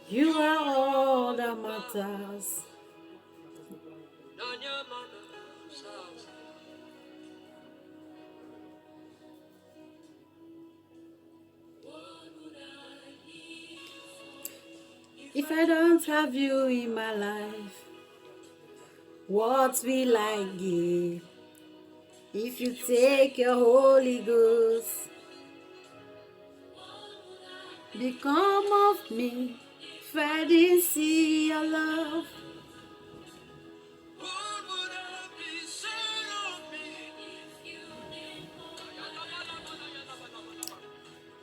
You are all that matters. If I don't have you in my life, what will I give? If you take your Holy Ghost, become of me. If I didn't see your love,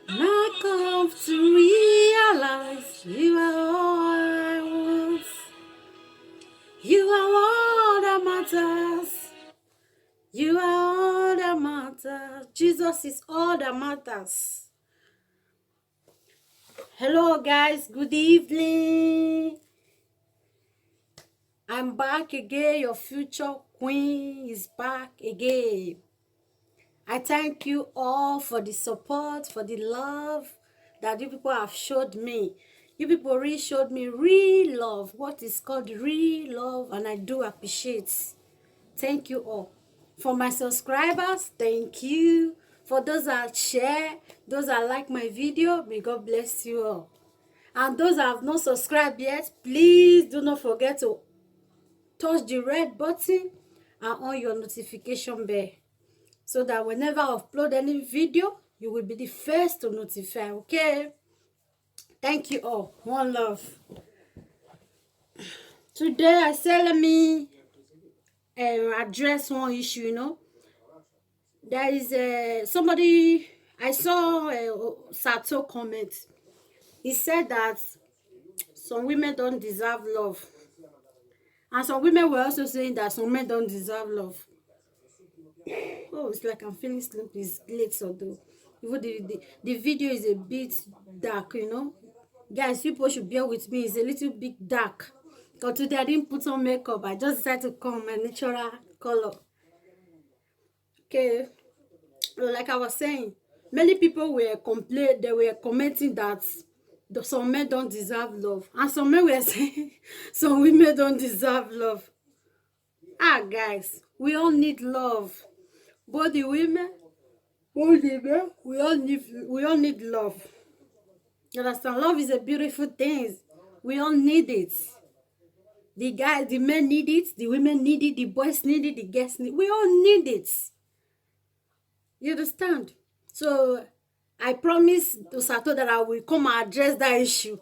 now I come to realize you are all I want. You are all that matters. You are all that matters. Jesus is all that matters. Hello guys, good evening. I'm back again. Your future queen is back again. I thank you all for the support, for the love that you people have showed me. You people really showed me real love, what is called real love, and I do appreciate. Thank you all. For my subscribers, thank you. For those that share, those that like my video, may God bless you all. And those that have not subscribed yet, please do not forget to touch the red button and on your notification bell, so that whenever I upload any video, you will be the first to notify, okay? Thank you all. One love. Today, I said let me address one issue, There is somebody, I saw Sato comment. He said that some women don't deserve love. And some women were also saying that some men don't deserve love. Oh, it's like I'm feeling sleepy. It's late, so though. Even the video is a bit dark, Guys, people should bear with me. It's a little bit dark. Because today I didn't put on makeup. I just decided to come my natural color. Okay. Like I was saying, many people were they were commenting that some men don't deserve love. And some men were saying some women don't deserve love. Guys, we all need love. Both the women, both the men, we all need love. You understand? Love is a beautiful thing. We all need it. The guys, the men need it, the women need it, the boys need it, the girls need it. We all need it. You understand? So I promise to Sato that I will come and address that issue.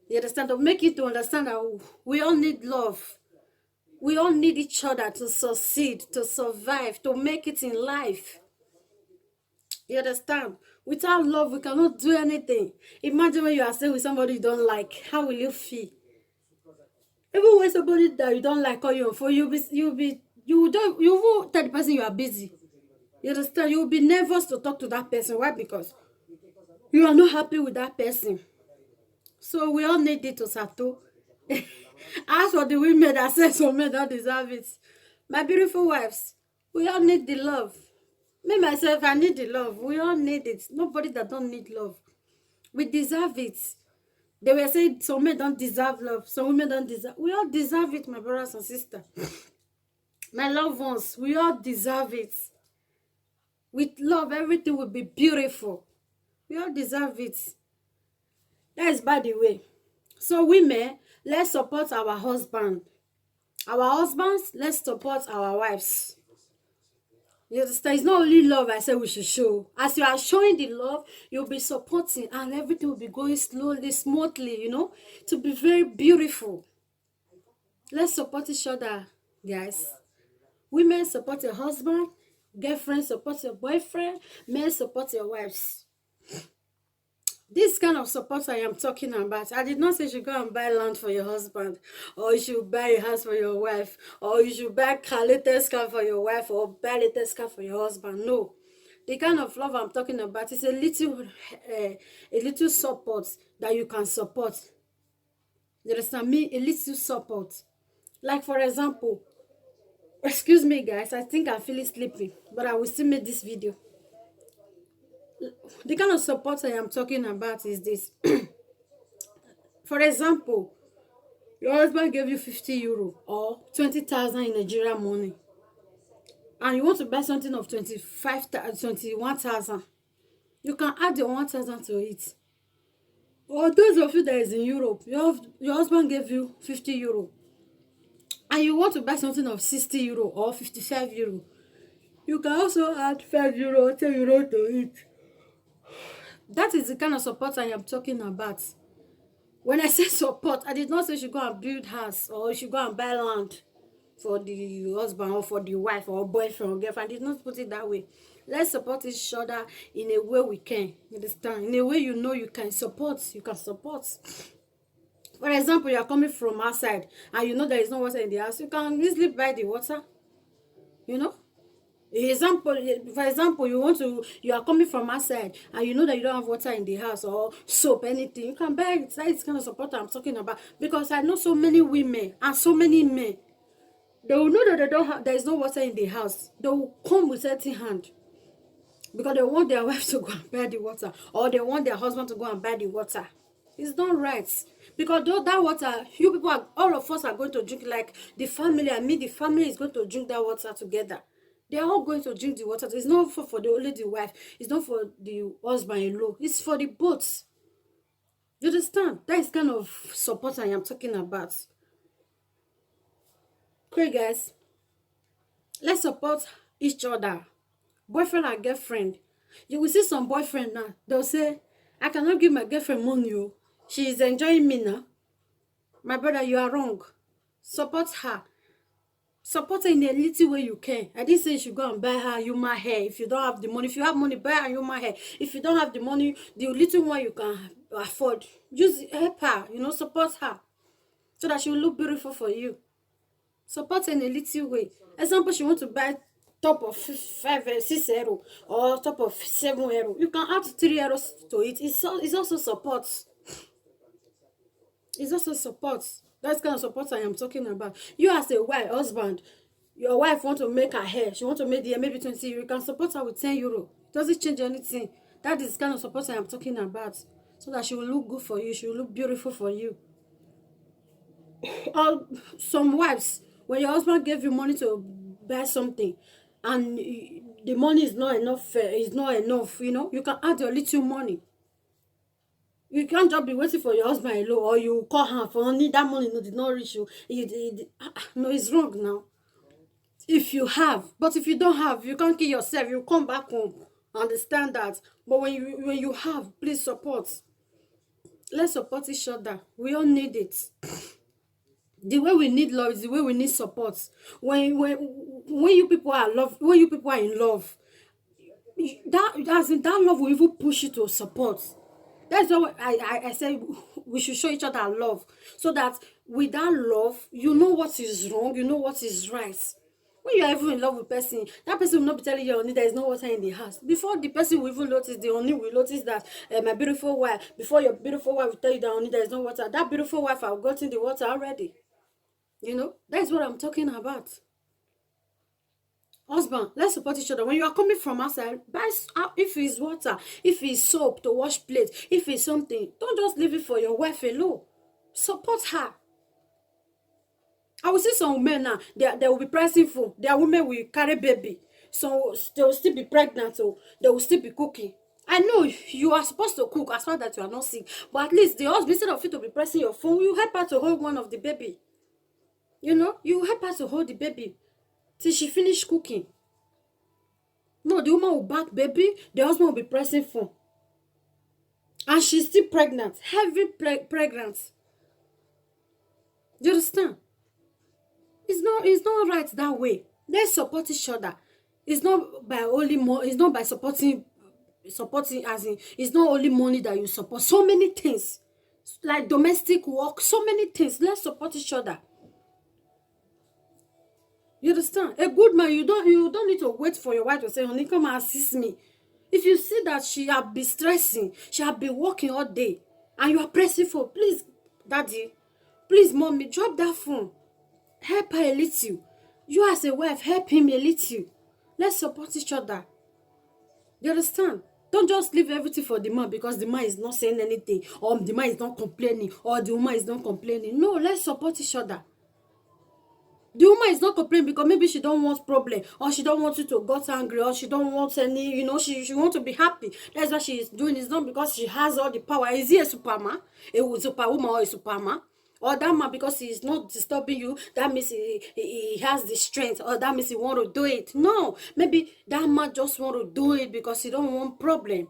You understand? To make it to understand that we all need love. We all need each other to succeed, to survive, to make it in life. You understand? Without love, we cannot do anything. Imagine when you are staying with somebody you don't like. How will you feel? Even when somebody that you don't like call you on phone, you will tell the person you are busy. You understand? You will be nervous to talk to that person. Why? Because you are not happy with that person. So we all need it to Sato. As for the women that say some men don't deserve it, my beautiful wives, we all need the love. Me myself, I need the love. We all need it. Nobody that don't need love. We deserve it. They were saying some men don't deserve love, some women don't deserve. We all deserve it, my brothers and sisters. My loved ones, we all deserve it. With love, everything will be beautiful. We all deserve it. That is by the way. So women, let's support our husband. Our husbands, let's support our wives. You understand? It's not only love I say we should show. As you are showing the love, you'll be supporting and everything will be going slowly, smoothly, to be very beautiful. Let's support each other, guys. Women support your husband, girlfriend support your boyfriend, men support your wives. This kind of support I am talking about. I did not say you should go and buy land for your husband, or you should buy a house for your wife, or you should buy a latest car for your wife, or buy a latest car for your husband. No. The kind of love I'm talking about is a little support that you can support. You understand me? A little support. Like for example, excuse me guys, I think I'm feeling sleepy, but I will still make this video. The kind of support I am talking about is this. For example, your husband gave you 50 euro or 20,000 in Nigerian money, and you want to buy something of 21,000. You can add your 1,000 to it. Or those of you that is in Europe, your husband gave you 50 euro, and you want to buy something of 60 euro or 55 euro. You can also add 5 euro, 10 euro to it. That is the kind of support I am talking about. When I say support, I did not say you should go and build house or you should go and buy land for the husband or for the wife or boyfriend or girlfriend. I did not put it that way. Let's support each other in a way we can. You understand? In a way you know you can support. You can support. For example, you are coming from outside and you know there is no water in the house. You can easily buy the water. You know? For example, you are coming from outside and you know that you don't have water in the house or soap, anything. You can buy it. That is kind of support I'm talking about. Because I know so many women and so many men. They will know that there is no water in the house. They will come with empty hand. Because they want their wife to go and buy the water. Or they want their husband to go and buy the water. It's not right. Because that water, all of us are going to drink, like the family, the family is going to drink that water together. They are all going to drink the water. It's not for only the wife. It's not for the husband alone. It's for the both. You understand? That is kind of support I am talking about. Okay, guys. Let's support each other. Boyfriend and girlfriend. You will see some boyfriend now. They'll say, I cannot give my girlfriend money. She is enjoying me now. My brother, you are wrong. Support her. Support her in a little way you can. I didn't say you should go and buy her human hair if you don't have the money. If you have money, buy her human hair. If you don't have the money, the little one you can afford, just help her, support her. So that she will look beautiful for you. Support her in a little way. Example, she wants to buy top of 6 euro or top of 7 euro. You can add 3 euros to it. It's also support. It's also support. That's kind of support I am talking about. You as a husband, your wife want to make her hair. She want to make the hair maybe 20 euro. You can support her with 10 euro. Doesn't change anything. That is kind of support I am talking about. So that she will look good for you. She will look beautiful for you. Or some wives, when your husband gave you money to buy something and the money is not enough, you can add your little money. You can't just be waiting for your husband alone, or you call her for only that money did not reach you. No, it's wrong now. If you have, but if you don't have, you can't kill yourself. You come back home. Understand that. But when you have, please support. Let's support each other. We all need it. The way we need love is the way we need support. When you people are in love, that love will even push you to support. That's why I say we should show each other love, so that with that love, you know what is wrong, you know what is right. When you are even in love with person, that person will not be telling you, honey, there is no water in the house. Before the person will even notice, the honey will notice that my beautiful wife, before your beautiful wife will tell you that, honey, there is no water, that beautiful wife have gotten the water already. That's what I'm talking about. Husband, let's support each other. When you are coming from outside, buy, if it's water, if it's soap to wash plates, if it's something, don't just leave it for your wife alone. Support her. I will see some women now, they will be pressing food. Their women will carry baby, so they will still be pregnant, so they will still be cooking. I know you are supposed to cook as far as you are not sick, but at least the husband, instead of you to be pressing your phone, you help her to hold one of the baby. You help her to hold the baby till she finish cooking. No, the woman will back baby, the husband will be pressing phone. And she's still pregnant, heavy pregnant. Do you understand? It's not right that way. Let's support each other. It's not by only more. It's not by supporting as in. It's not only money that you support. So many things, like domestic work. So many things. Let's support each other. You understand? A good man, you don't need to wait for your wife to say, honey, come and assist me. If you see that she have been stressing, she have been working all day, and you are pressing for, please, daddy, please, mommy, drop that phone. Help her a little. You as a wife, help him a little. Let's support each other. You understand? Don't just leave everything for the man because the man is not saying anything, or the man is not complaining, or the woman is not complaining. No, let's support each other. The woman is not complaining because maybe she don't want problem, or she don't want you to get angry, or she don't want any, she want to be happy. That's what she is doing. It's not because she has all the power. Is he a superman, a superwoman, or a superman? Or that man, because he is not disturbing you, that means he has the strength, or that means he want to do it. No, maybe that man just want to do it because he don't want problem.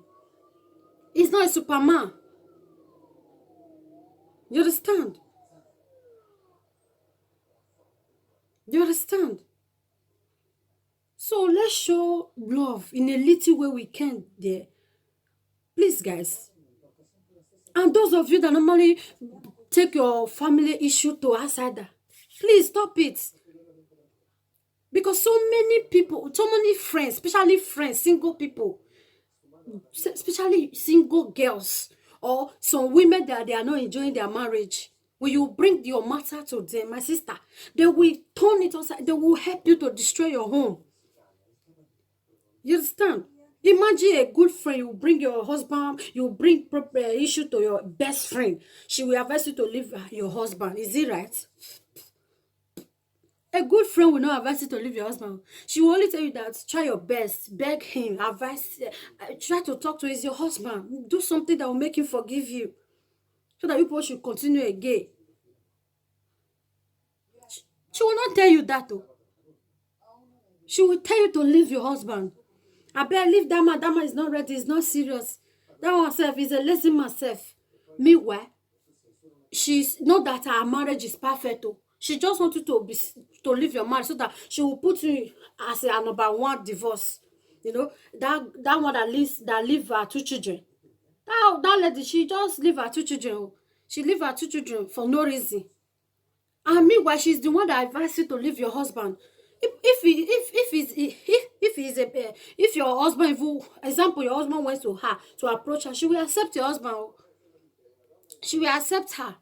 He's not a superman. You understand? You understand? So let's show love in a little way we can there. Please, guys. And those of you that normally take your family issue to outsider, please stop it. Because so many people, so many friends, especially friends, single people, especially single girls, or some women that they are not enjoying their marriage, when you bring your matter to them, my sister, they will turn it outside. They will help you to destroy your home. You understand? Imagine a good friend, you bring your husband, you bring issue to your best friend. She will advise you to leave your husband. Is it right? A good friend will not advise you to leave your husband. She will only tell you that try your best, beg him, advise, try to talk to your husband. Do something that will make him forgive you, so that you both should continue again. She will not tell you that though. She will tell you to leave your husband. I better leave that man. That man is not ready. He's not serious. That one self is a lazy man self. Meanwhile, she's not that her marriage is perfect though. She just wants you to leave your marriage, so that she will put you as a number one divorce. That one that leave her two children. That lady, she just leave her two children. She leave her two children for no reason. And meanwhile, she's the one that advised you to leave your husband. If your husband, example, your husband went to her to approach her, she will accept your husband. She will accept her.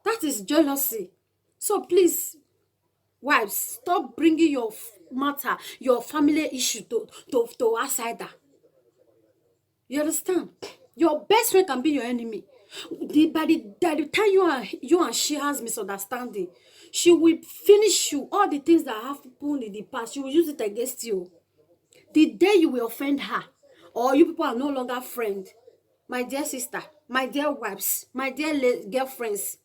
That is jealousy. So please, wives, stop bringing your matter, your family issue to outsider. You understand? Your best friend can be your enemy. By the time you and she has misunderstanding, she will finish you. All the things that have happened in the past, she will use it against you. The day you will offend her, or you people are no longer friends, my dear sister, my dear wives, my dear girlfriends,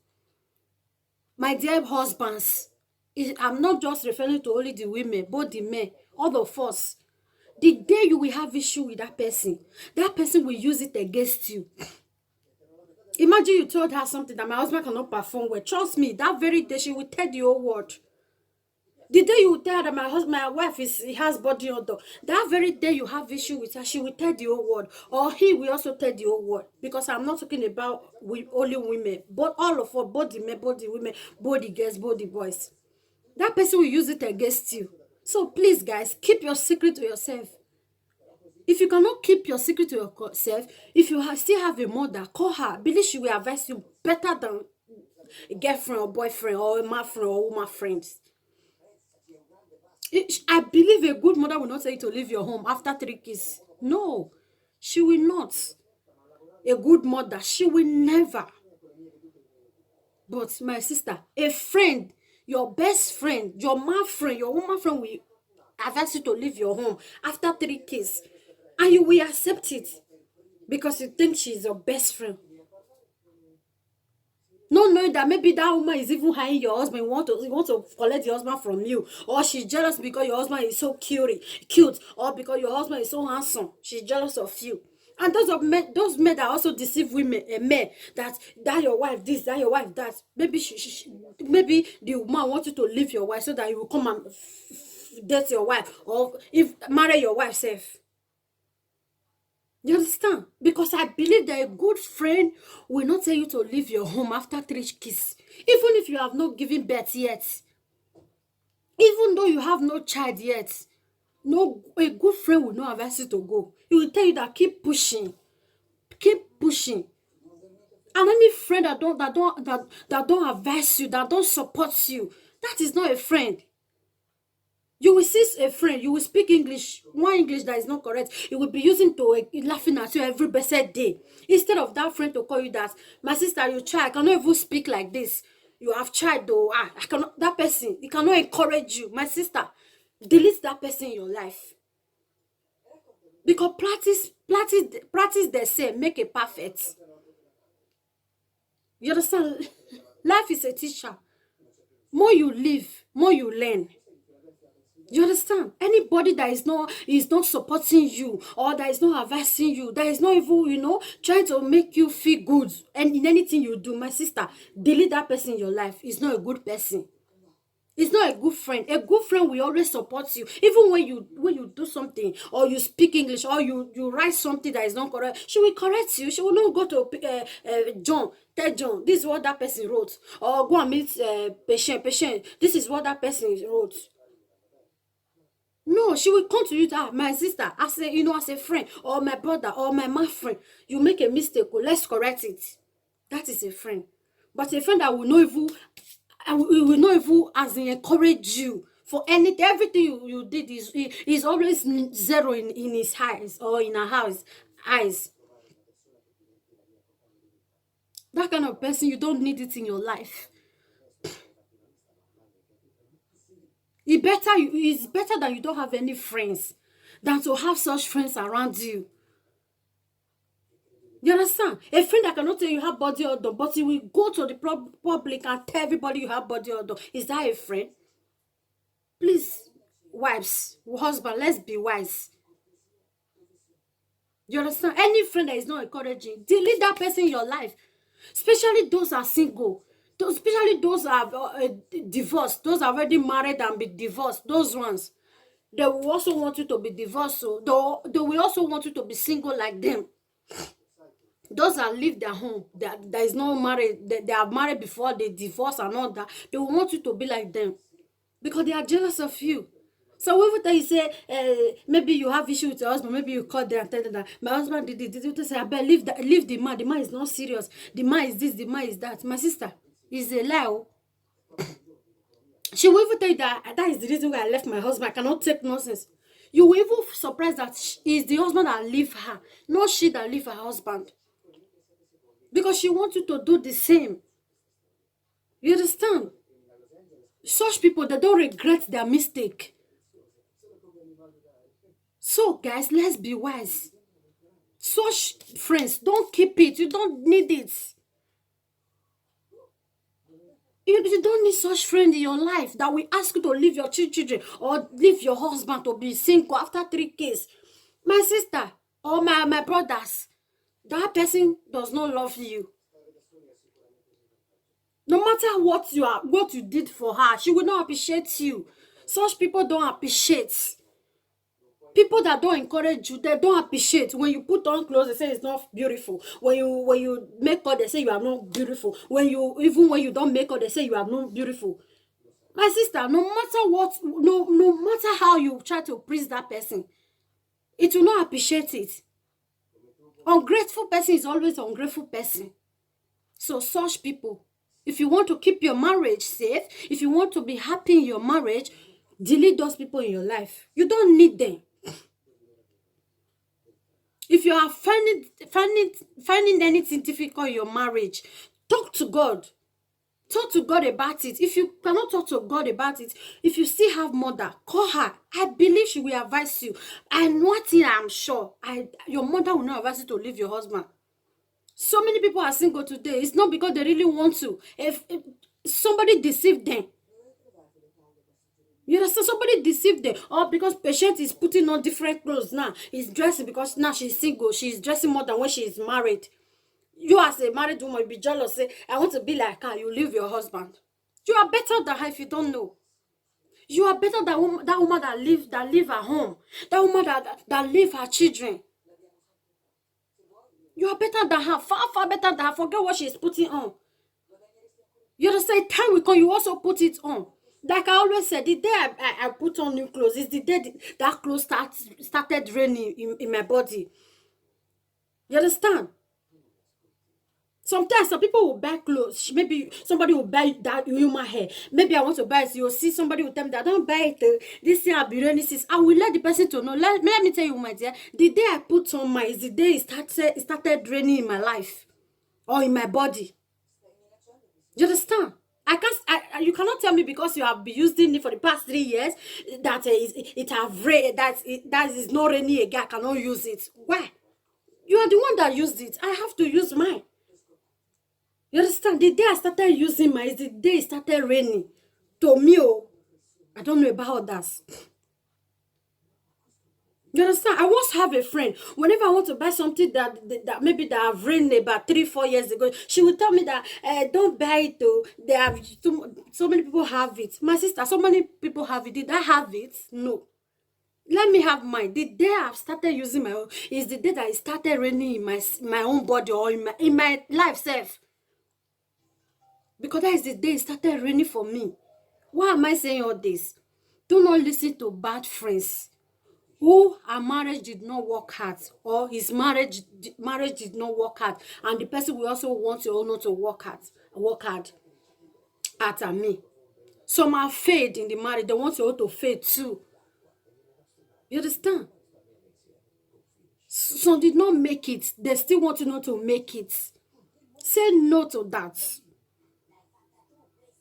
my dear husbands, I'm not just referring to only the women, but the men, all of us. The day you will have issue with that person will use it against you. Imagine you told her something that my husband cannot perform well. Trust me, that very day she will tell the whole world. The day you tell her that my wife has body odor, that very day you have issue with her, she will tell the whole world. Or he will also tell the whole world. Because I'm not talking about only women, but all of us, both the men, both the women, both the girls, both the boys. That person will use it against you. So please, guys, keep your secret to yourself. If you cannot keep your secret to yourself, if you still have a mother, call her. I believe she will advise you better than a girlfriend or boyfriend or a man friend or woman friends. I believe a good mother will not tell you to leave your home after 3 kids. No, she will not. A good mother, she will never. But my sister, a friend, your best friend, your man friend, your woman friend will advise you to leave your home after 3 kids. And you will accept it because you think she's your best friend. Not knowing that maybe that woman is even hiring your husband, want to collect your husband from you, or she's jealous because your husband is so cute, or because your husband is so handsome, she's jealous of you. And those men that also deceive women, men, that your wife this, that your wife that. Maybe maybe the woman wants you to leave your wife so that you will come and date your wife, or if marry your wife safe. You understand? Because I believe that a good friend will not tell you to leave your home after 3 kids. Even if you have not given birth yet. Even though you have no child yet. No, a good friend will not advise you to go. He will tell you that keep pushing. Keep pushing. And any friend that don't advise you, that don't support you, that is not a friend. You will see a friend, you will speak English, one English that is not correct, you will be using to laughing at you every blessed day. Instead of that friend to call you that, my sister, you try, I cannot even speak like this. You have tried though. I cannot, that person, he cannot encourage you. My sister, delete that person in your life. Because practice they say, make it perfect. You understand? Life is a teacher. More you live, more you learn. You understand? Anybody that is not supporting you, or that is not advising you, that is not even, trying to make you feel good and in anything you do, my sister, delete that person in your life. Is not a good person. It's not a good friend. A good friend will always support you. Even when you do something, or you speak English, or you write something that is not correct, she will correct you. She will not go to John, tell John, this is what that person wrote. Or go and meet patient. This is what that person wrote. No, she will come to you that, my sister, as a friend, or my brother, or my friend, you make a mistake, oh, let's correct it. That is a friend. But a friend that will not even, will not even as in encourage you for anything. Everything you did is always zero in his eyes, or in her house eyes. That kind of person, you don't need it in your life. It's better that you don't have any friends than to have such friends around you. You understand? A friend that cannot tell you have body odor, but he will go to the public and tell everybody you have body odor. Is that a friend? Please, wives, husband, let's be wise. You understand? Any friend that is not encouraging, delete that person in your life. Especially those are single. Especially those are divorced. Those are already married and be divorced. Those ones. They will also want you to be divorced. So they will also want you to be single like them. Those that leave their home, that is not married, they are married before they divorce and all that, they will want you to be like them because they are jealous of you. So every time you say, maybe you have issue with your husband, maybe you call them and tell them that my husband did say, I better leave the man. The man is not serious. The man is this, the man is that. My sister is a lie. Oh. She will even tell you that is the reason why I left my husband. I cannot take nonsense. You will even surprised that it's the husband that leave her, not she that leave her husband. Because she wants you to do the same. You understand? Such people, they don't regret their mistake. So, guys, let's be wise. Such friends, don't keep it. You don't need it. You don't need such friend in your life that will ask you to leave your children or leave your husband to be single after 3 kids. My sister or my brothers, that person does not love you. No matter what you did for her, she will not appreciate you. Such people don't appreciate. People that don't encourage you, they don't appreciate. When you put on clothes, they say it's not beautiful. When you make up, they say you are not beautiful. Even when you don't make up, they say you are not beautiful. My sister, no matter what, no matter how you try to please that person, it will not appreciate it. Ungrateful person is always an ungrateful person. So such people, if you want to keep your marriage safe, if you want to be happy in your marriage, delete those people in your life. You don't need them. If you are finding anything difficult in your marriage, talk to God. Talk to God about it. If you cannot talk to God about it, if you still have mother, call her. I believe she will advise you. And one thing I'm sure, your mother will not advise you to leave your husband. So many people are single today. It's not because they really want to. If somebody deceived them. You understand? Somebody deceived them. Or because patient is putting on different clothes now. He's dressing because now she's single. She's dressing more than when she is married. You as a married woman, you be jealous. Say, I want to be like her. You leave your husband. You are better than her if you don't know. You are better than that woman that leave her home. That woman that leave her children. You are better than her. Far, far better than her. Forget what she's putting on. You understand? Time will come, you also put it on. Like I always said, the day I put on new clothes is the day that clothes started raining in my body. You understand? Sometimes some people will buy clothes. Maybe somebody will buy that human hair. Maybe I want to buy it. You'll see somebody will tell me that don't buy it. This thing I'll be running this. I will let the person to know. Let me tell you, my dear. The day I put on my is the day it started draining in my life or in my body. You understand? I can't. You cannot tell me because you have been using it for the past 3 years that it have rained. That is not raining again. I cannot use it. Why? You are the one that used it. I have to use mine. You understand? The day I started using mine is the day it started raining. To me, oh, I don't know about others. You understand? I once have a friend. Whenever I want to buy something that maybe that I've rained about 3-4 years ago, she would tell me that don't buy it though. They have so many people have it. My sister, so many people have it. Did I have it? No. Let me have mine. The day I've started using my own is the day that it started raining in my own body or in my life self. Because that is the day it started raining for me. Why am I saying all this? Do not listen to bad friends who our marriage did not work out, or his marriage did not work out, and the person will also want your own to work hard at me. Some are failed in the marriage. They want your own to fail too. You understand? Some did not make it. They still want you not to make it. Say no to that.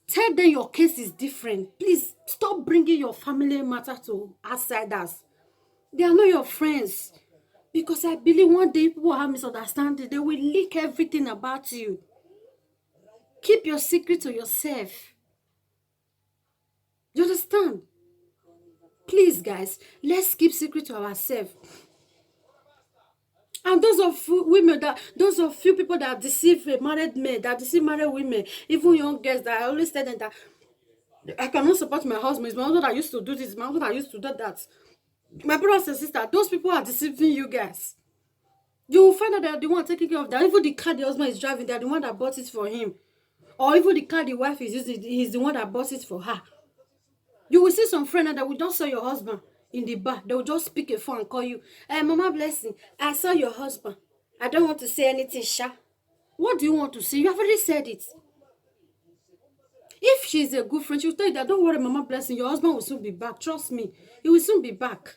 Tell them your case is different. Please stop bringing your family matter to outsiders. They are not your friends. Because I believe one day people have misunderstanding. They will leak everything about you. Keep your secret to yourself. You understand? Please, guys, let's keep secret to ourselves. And those of few people that deceive married men, that deceive married women, even young girls, that I always tell them that I cannot support my husband. It's my husband that used to do this. My husband that used to do that. My brothers and sisters, those people are deceiving you guys. You will find out that the one taking care of that. Even the car the husband is driving, they're the one that bought it for him. Or even the car the wife is using, he's the one that bought it for her. You will see some friend that will just saw your husband in the bar. They will just pick a phone and call you. Hey, Mama Blessing, I saw your husband. I don't want to say anything, Sha. What do you want to say? You have already said it. If she's a good friend, she'll tell you that, don't worry, Mama Blessing, your husband will soon be back. Trust me, he will soon be back.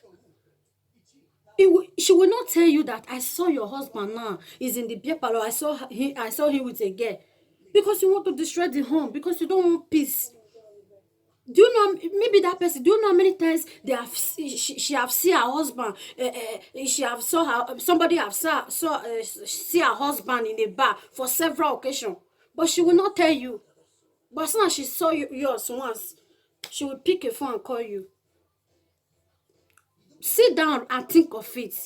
She will not tell you that I saw your husband now. He's in the beer parlor. I saw him with a girl. Because you want to destroy the home. Because you don't want peace. Do you know, maybe that person, do you know how many times she have seen her husband, she have saw her, somebody have see her husband in a bar for several occasions, but she will not tell you. But as soon as she saw yours once, she will pick a phone and call you. Sit down and think of it.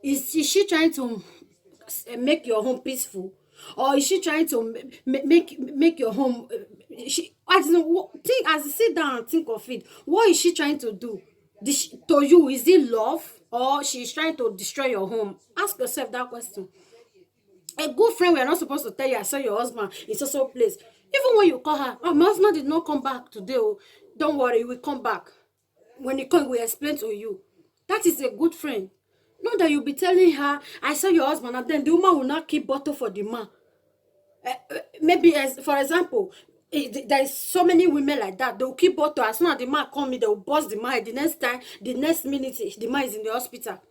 Is she trying to make your home peaceful? Or is she trying to make your home? I don't know. Think as you sit down and think of it. What is she trying to do? To you, is it love, or she's trying to destroy your home? Ask yourself that question. A good friend, we are not supposed to tell you I saw your husband in so place. Even when you call her, oh, my husband did not come back today. Oh, don't worry, he will come back. When he comes, we explain to you. That is a good friend. Not that you'll be telling her, I saw your husband, and then the woman will not keep bottle for the man. Maybe, as for example, there is so many women like that. They will keep bottle. As soon as the man come in, they will bust the man. The next minute, the man is in the hospital.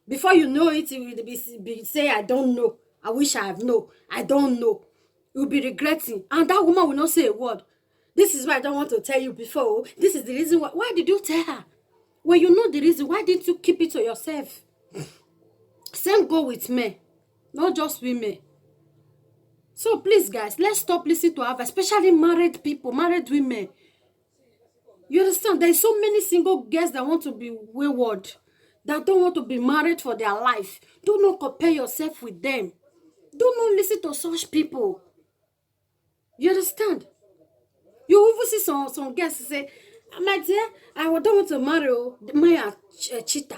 Before you know it, you will be saying, I don't know. I wish I have known. I don't know. You will be regretting. And that woman will not say a word. This is why I don't want to tell you before. This is the reason why. Why did you tell her? When you know the reason, why didn't you keep it to yourself? Same go with men, not just women. So please, guys, let's stop listening to her, especially married people, married women. You understand? There's so many single girls that want to be wayward, that don't want to be married for their life. Do not compare yourself with them. Do not listen to such people. You understand? You even see some girls say, my dear, I don't want to marry the man a cheater.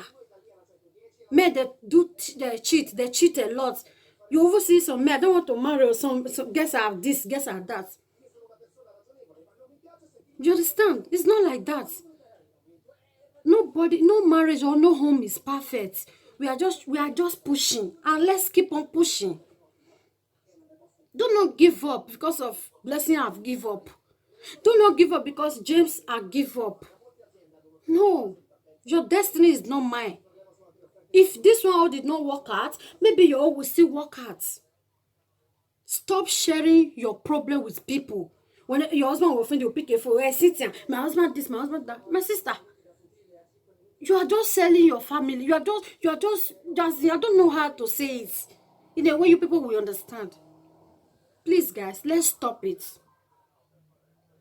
Men they cheat a lot. You even see some men, I don't want to marry some girls have this, girls have that. You understand? It's not like that. Nobody, no marriage or no home is perfect. We are just pushing, and let's keep on pushing. Do not give up because of Blessing have give up. Do not give up because James have give up. No, your destiny is not mine. If this one all did not work out, maybe your own will still work out. Stop sharing your problem with people. When your husband will offend you, pick a phone. Hey, Cynthia, my husband this, my husband that. My sister, you are just selling your family. You are just, I don't know how to say it in a way you people will understand. Please, guys, let's stop it.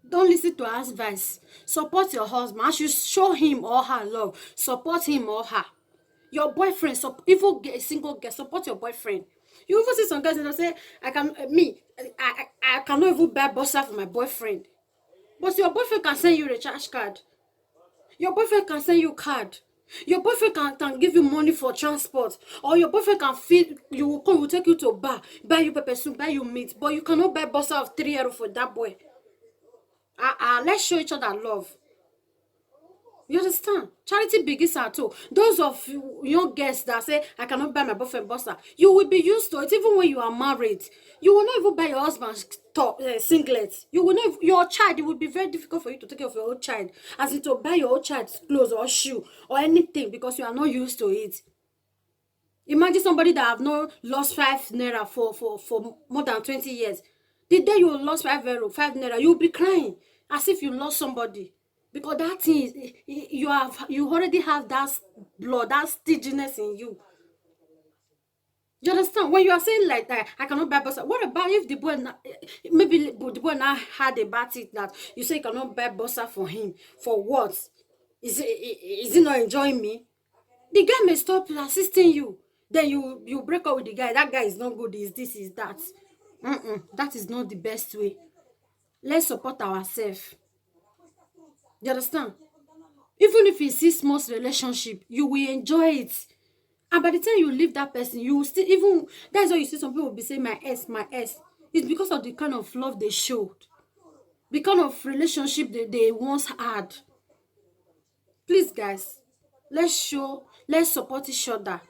Don't listen to her advice. Support your husband. I should show him or her love. Support him or her. Your boyfriend, even a single girl, support your boyfriend. You even see some guys that say, I cannot even buy bossa for my boyfriend. But your boyfriend can send you a recharge card. Your boyfriend can send you card. Your boyfriend can give you money for transport. Or your boyfriend can feed, you will take you to a bar, buy you pepper soup, buy you meat. But you cannot buy bossa of €3 for that boy. Let's show each other love. You understand? Charity begins at home. Those of you young girls that say, I cannot buy my boyfriend bossa, you will be used to it even when you are married. You will not even buy your husband's singlet. You will not, your child, it will be very difficult for you to take care of your own child. As in to buy your own child's clothes or shoe or anything because you are not used to it. Imagine somebody that have not lost 5 naira for more than 20 years. The day you lost 5 euro, 5 naira, you will be crying as if you lost somebody. Because that thing is, you already have that blood, that stinginess in you. You understand? When you are saying like that, I cannot buy bossa. What about if the boy, maybe the boy now had about it that you say you cannot buy bossa for him? For what? Is he not enjoying me? The guy may stop assisting you. Then you break up with the guy. That guy is not good. Is this, is that? That is not the best way. Let's support ourselves. You understand? Even if it's 6 months relationship, you will enjoy it. And by the time you leave that person, you will still, even, that's why you see some people will be saying, my ex, my ex. It's because of the kind of love they showed. The kind of relationship they once had. Please, guys, let's support each other.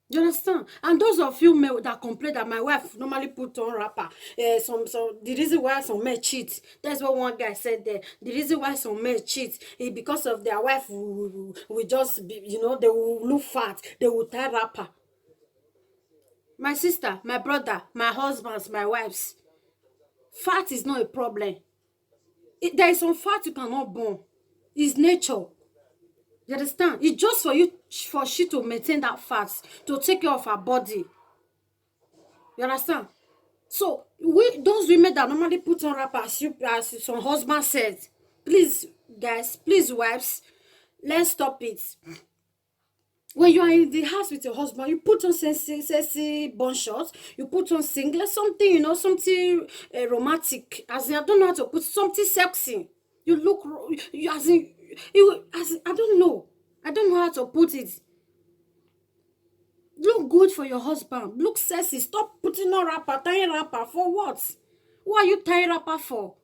You understand? And those of you men that complain that my wife normally put on wrapper, the reason why some men cheat, that's what one guy said there. The reason why some men cheat is because of their wife will just be, they will look fat, they will tie wrapper. My sister, my brother, my husbands, my wives, fat is not a problem. There is some fat you cannot burn. It's nature. You understand? It's just for she to maintain that fat, to take care of her body. You understand? So those women that normally put on wrapper, as some husband said, please, guys, please, wives, let's stop it. When you are in the house with your husband, you put on sexy bun shorts, you put on singlet, something, something romantic. As in, I don't know how to put something sexy. You look, I don't know. I don't know how to put it. Look good for your husband. Look sexy. Stop putting on wrapper, tying wrapper. For what? What are you tying wrapper for?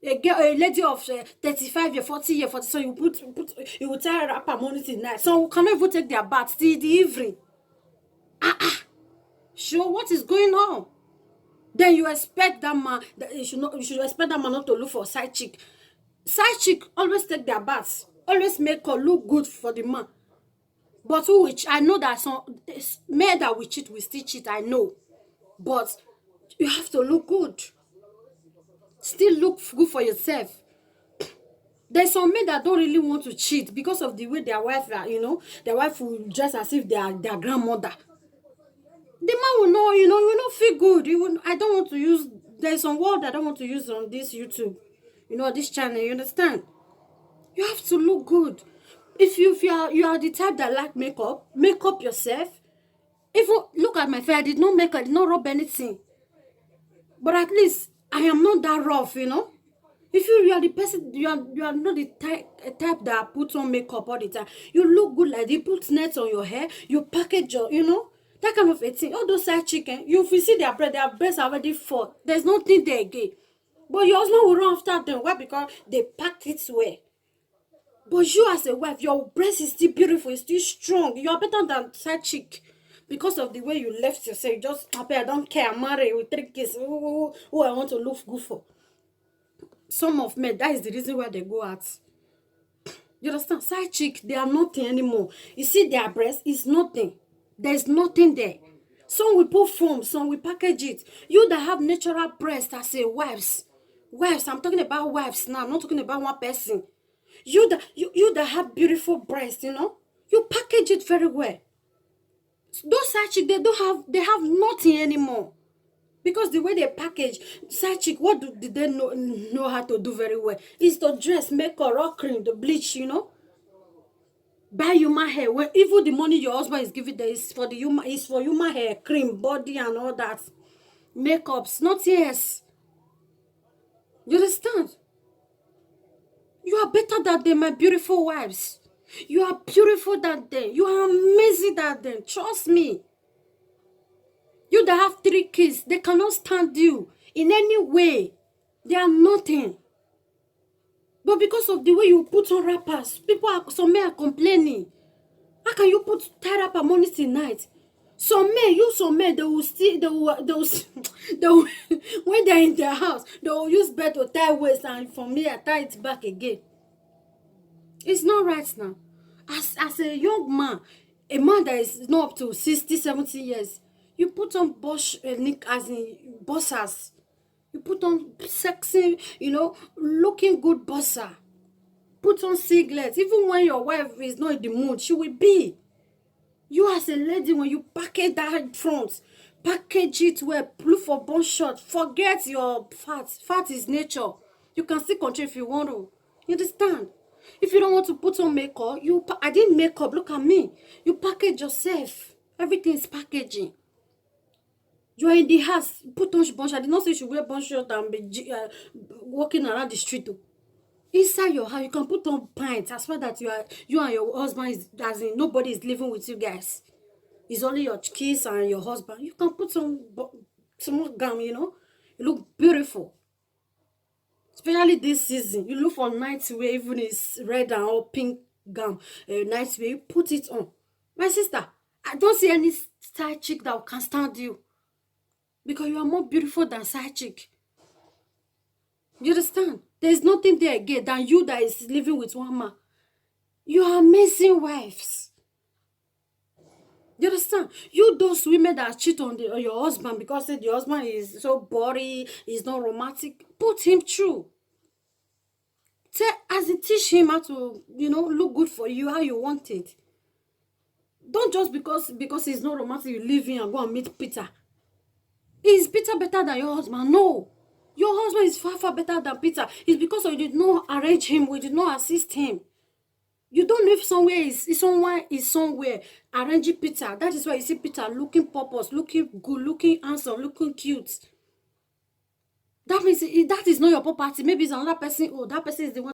A lady of 35 years, 40 years, 40, so you will tie wrapper morning till night. So cannot even take their bath till the evening. Sure, what is going on? Then you expect that man, you should expect that man not to look for side chick. Side chick always take their baths. Always make her look good for the man. But I know that some men that we cheat, we still cheat, I know. But you have to look good. Still look good for yourself. There's some men that don't really want to cheat because of the way their wife, their wife will dress as if they are their grandmother. The man will know, you will not feel good. I don't want to use, there's some word I don't want to use on this YouTube, this channel, you understand? You have to look good. If you are the type that like makeup, make up yourself. Even look at my face, I did not rub anything. But at least I am not that rough, If you are the person, you are not the type that puts on makeup all the time. You look good like you put nets on your hair, you package your, that kind of a thing. All those side chicken, you see their breasts are already full. There's nothing there again. But your husband will run after them. Why? Because they packed it well. But you as a wife, your breast is still beautiful, it's still strong. You are better than side chick. Because of the way you left yourself, you just happy, I don't care, I'm married with 3 kids. Who I want to look good for. Some of men, that is the reason why they go out. You understand? Side chick, they are nothing anymore. You see their breast, it's nothing. There's nothing there. Some will put foam, some will package it. You that have natural breast as a wives, I'm talking about wives now. I'm not talking about one person. You that have beautiful breasts, you package it very well. Those side chick, they have nothing anymore. Because the way they package, side chick, what did they know how to do very well? Is to dress, make a rock cream, the bleach, buy human hair. When even the money your husband is giving there is for human hair, cream, body, and all that. Makeups, nothing else. You understand? You are better than them, my beautiful wives. You are beautiful than them. You are amazing than them. Trust me. You that have 3 kids, they cannot stand you in any way. They are nothing. But because of the way you put on wrappers, some men are complaining. How can you tie wrapper morning till night? Some men, they will when they're in their house, they will use bed to tie waist, and from here, tie it back again. It's not right now. As a young man, a man that is not up to 60, 70 years, you put on as in bossers. You put on sexy, looking good bosser. Put on singlets. Even when your wife is not in the mood, she will be. You as a lady, when you package that front, package it well, look for bone shot. Forget your fat. Fat is nature. You can still control if you want to. You understand? If you don't want to put on makeup, I didn't makeup. Look at me. You package yourself. Everything is packaging. You are in the house, put on bun shirt. I did not say you should wear bun shirt and be walking around the street. Inside your house, you can put on pants as far that you and your husband as in nobody is living with you guys. It's only your kids and your husband. You can put some gown, you look beautiful. Especially this season, you look for night wear, even it's red and all pink gown, night wear, you put it on. My sister, I don't see any side chick that can stand you. Because you are more beautiful than side chick. You understand? There's nothing there again than you that is living with one man. You are amazing wives. You understand? You those women that cheat on your husband because the husband is so boring, is not romantic, put him through. Teach him how to, look good for you, how you want it. Don't just because he's not romantic, you leave him and go and meet Peter. Is Peter better than your husband? No. Your husband is far, far better than Peter. It's because you did not arrange him. We did not assist him. You don't know if someone is somewhere arranging Peter. That is why you see Peter looking purpose, looking good, looking handsome, looking cute. That means that is not your property. Maybe it's another person. Oh, that person is the one